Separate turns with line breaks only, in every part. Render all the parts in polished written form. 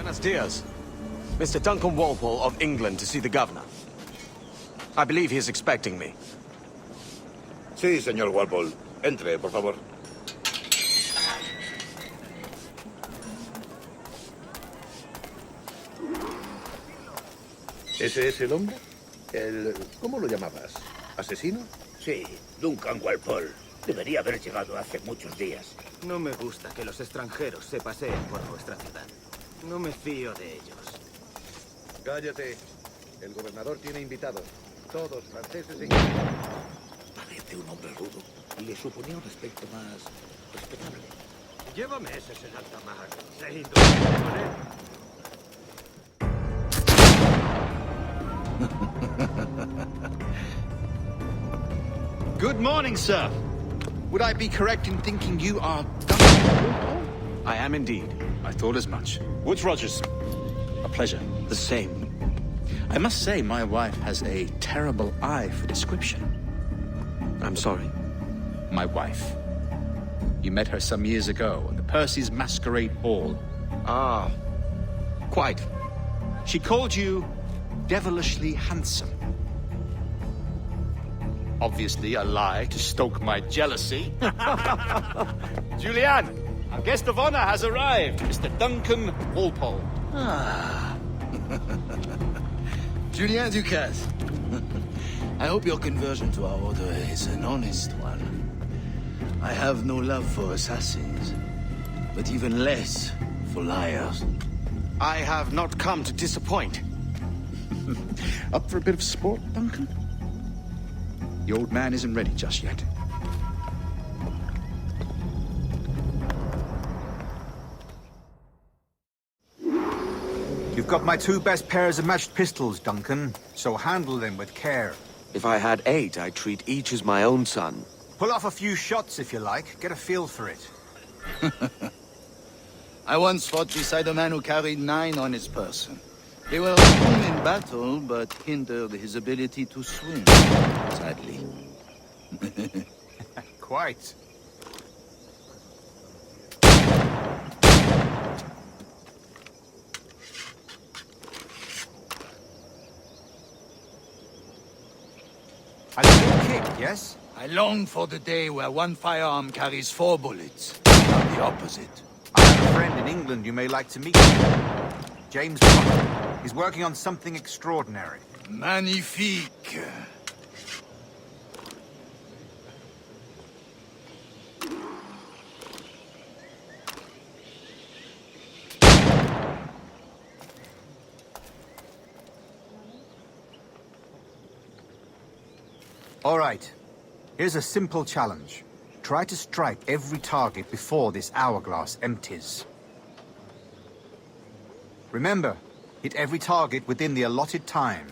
Buenos dias. Mr. Duncan Walpole of England to see the governor. I believe he is expecting me.
Sí, señor Walpole. Entre, por favor. ¿Ese es el hombre? ¿Cómo lo llamabas? ¿Asesino?
Sí, Duncan Walpole. Debería haber llegado hace muchos días.
No me gusta que los extranjeros se paseen por nuestra ciudad. No me fío de ellos.
Cállate. El gobernador tiene invitados. Todos franceses e ingleses.
Parece un hombre rudo. Le suponía un aspecto más respetable.
Lleva meses en alta mar. Se indulge con él.
Good morning, sir. Would I be correct in thinking you are Duncan?
I am indeed.
I thought as much. Woods Rogers. A pleasure.
The same.
I must say, my wife has a terrible eye for description.
I'm sorry.
My wife. You met her some years ago at the Percy's Masquerade Ball.
Ah, quite.
She called you devilishly handsome. Obviously a lie to stoke my jealousy. Julianne, our guest of honor has arrived, Mr. Duncan Walpole.
Ah. Julien Ducasse. I hope your conversion to our order is an honest one. I have no love for assassins, but even less for liars.
I have not come to disappoint.
Up for a bit of sport, Duncan? The old man isn't ready just yet.
You've got my two best pairs of matched pistols, Duncan, so handle them with care.
If I had 8, I'd treat each as my own son.
Pull off a few shots if you like, get a feel for it.
I once fought beside a man who carried 9 on his person. They were strong in battle, but hindered his ability to swim, sadly.
Quite. A little kick, yes?
I long for the day where one firearm carries 4 bullets, not the opposite.
I have a friend in England you may like to meet. James Potter. He's working on something extraordinary.
Magnifique.
All right. Here's a simple challenge. Try to strike every target before this hourglass empties. Remember, hit every target within the allotted time.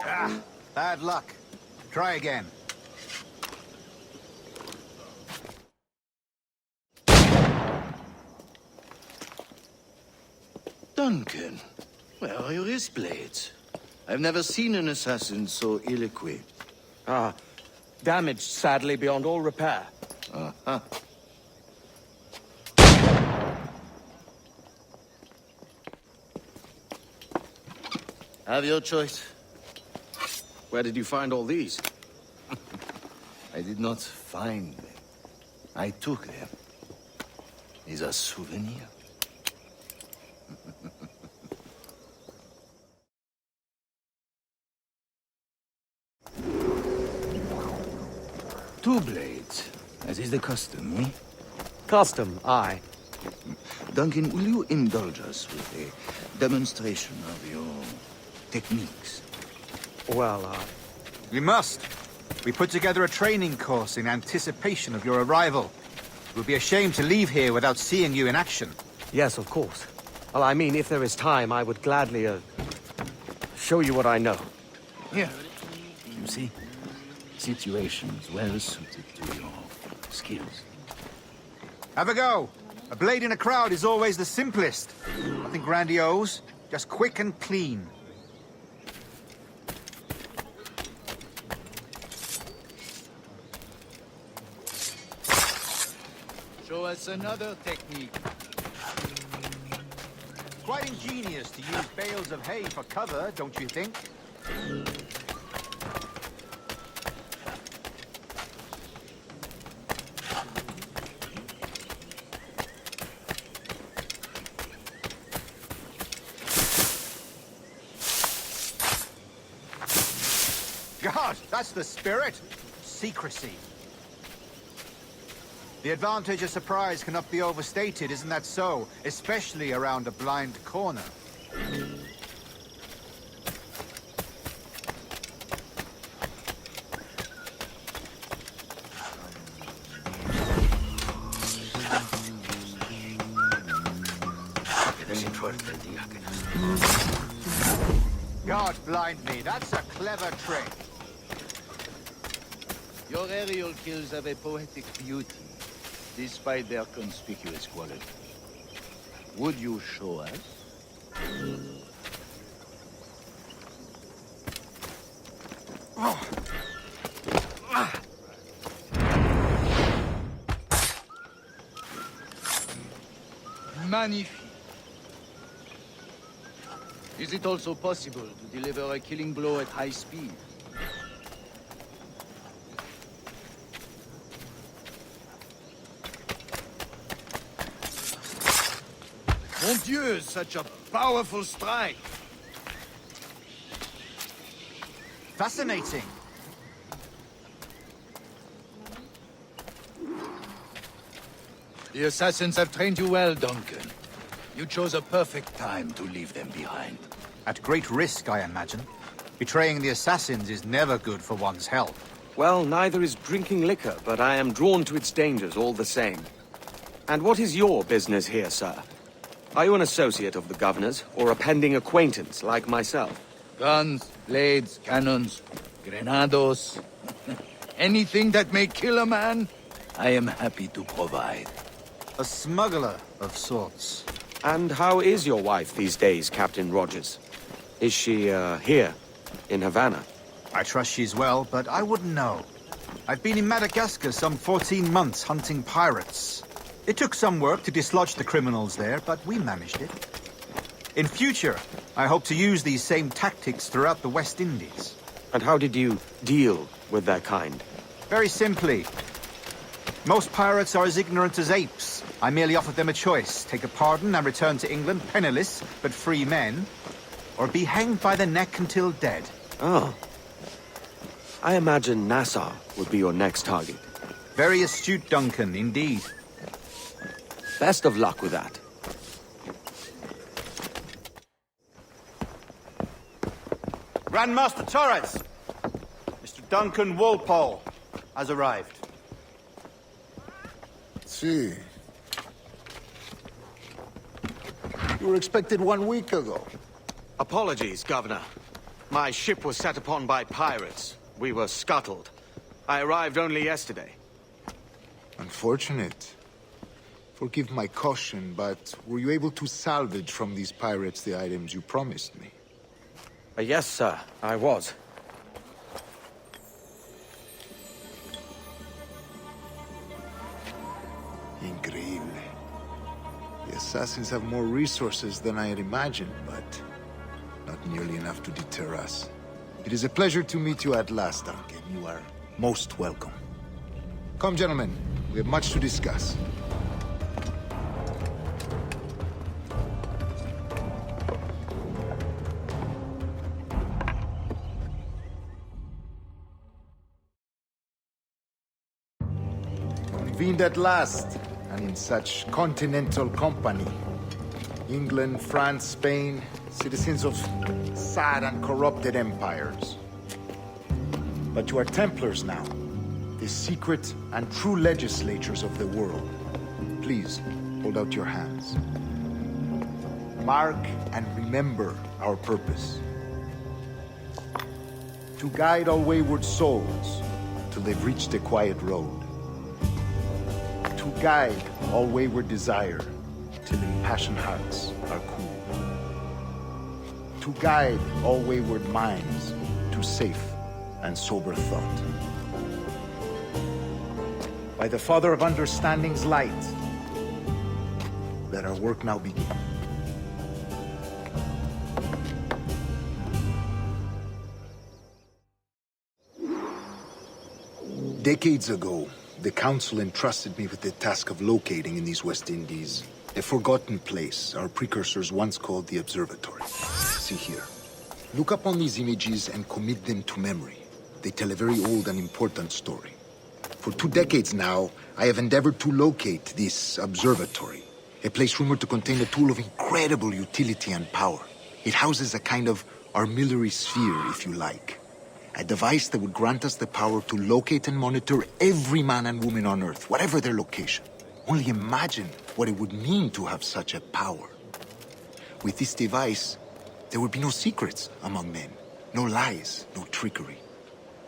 Ah, bad luck. Try again.
Duncan, where are your wrist blades? I've never seen an assassin so ill-equipped.
Ah, damaged sadly beyond all repair.
Uh-huh. Have your choice.
Where did you find all these?
I did not find them. I took them. Is a souvenir. Two blades, as is the custom, eh?
Custom, aye.
Duncan, will you indulge us with a demonstration of your techniques?
Well,
We must. We put together a training course in anticipation of your arrival. It would be a shame to leave here without seeing you in action.
yes, of course. Well, I mean, if there is time, I would gladly, show you what I know.
Here. You see? situations well suited to your skills.
Have a go. A blade in a crowd is always the simplest. Nothing grandiose, just quick and clean.
Show us another technique.
Quite ingenious to use bales of hay for cover, don't you think? God, that's the spirit. Secrecy. The advantage of surprise cannot be overstated, isn't that so? Especially around a blind corner. God blind me, that's a clever trick.
Your aerial kills have a poetic beauty, despite their conspicuous quality. Would you show us? Magnifique. Is it also possible to deliver a killing blow at high speed? Mon Dieu, such a powerful strike!
Fascinating.
The assassins have trained you well, Duncan. You chose a perfect time to leave them behind.
At great risk, I imagine. Betraying the assassins is never good for one's health.
Well, neither is drinking liquor, but I am drawn to its dangers all the same. And what is your business here, sir? Are you an associate of the governor's, or a pending acquaintance like myself?
Guns, blades, cannons, grenados. Anything that may kill a man, I am happy to provide.
A smuggler of sorts.
And how is your wife these days, Captain Rogers? Is she, here, in Havana?
I trust she's well, but I wouldn't know. I've been in Madagascar some 14 months hunting pirates. It took some work to dislodge the criminals there, but we managed it. In future, I hope to use these same tactics throughout the West Indies.
And how did you deal with their kind?
Very simply. Most pirates are as ignorant as apes. I merely offered them a choice. Take a pardon and return to England penniless, but free men. Or be hanged by the neck until dead.
Oh. I imagine Nassau would be your next target.
Very astute, Duncan, indeed.
Best of luck with that.
Grandmaster Torres! Mr. Duncan Walpole has arrived.
See. You were expected 1 week ago.
Apologies, Governor. My ship was set upon by pirates. We were scuttled. I arrived only yesterday.
Unfortunate. Forgive my caution, but were you able to salvage from these pirates the items you promised me?
Yes, sir, I was.
Increíble. The assassins have more resources than I had imagined, but not nearly enough to deter us. It is a pleasure to meet you at last, Duncan. You are most welcome. Come, gentlemen. We have much to discuss. Convened at last, and in such continental company. England, France, Spain, citizens of sad and corrupted empires. But you are Templars now, the secret and true legislators of the world. Please, hold out your hands. Mark and remember our purpose. To guide all wayward souls, till they've reached a quiet road. To guide all wayward desire till impassioned hearts are cool. To guide all wayward minds to safe and sober thought. By the Father of Understanding's light, let our work now begin. Decades ago, the Council entrusted me with the task of locating in these West Indies a forgotten place our precursors once called the Observatory. See here. Look up on these images and commit them to memory. They tell a very old and important story. For 2 decades now, I have endeavored to locate this observatory, a place rumored to contain a tool of incredible utility and power. It houses a kind of armillary sphere, if you like. A device that would grant us the power to locate and monitor every man and woman on Earth, whatever their location. Only imagine what it would mean to have such a power. With this device, there would be no secrets among men, no lies, no trickery.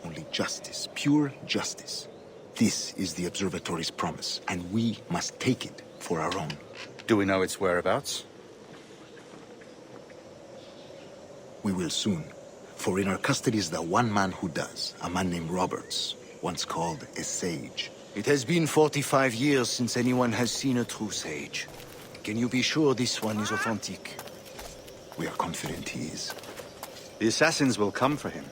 Only justice, pure justice. This is the Observatory's promise, and we must take it for our own.
Do we know its whereabouts?
We will soon. For in our custody is the one man who does, a man named Roberts, once called a sage.
It has been 45 years since anyone has seen a true sage. Can you be sure this one is authentic?
We are confident he is.
The assassins will come for him.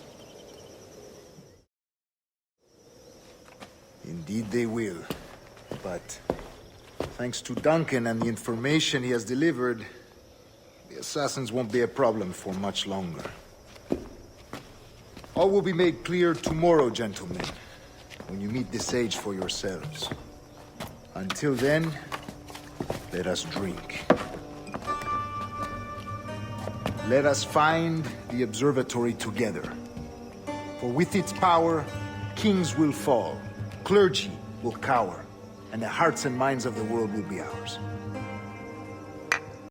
Indeed they will. But thanks to Duncan and the information he has delivered, the assassins won't be a problem for much longer. All will be made clear tomorrow, gentlemen, when you meet the sage for yourselves. Until then, let us drink. Let us find the observatory together. For with its power, kings will fall, clergy will cower, and the hearts and minds of the world will be ours.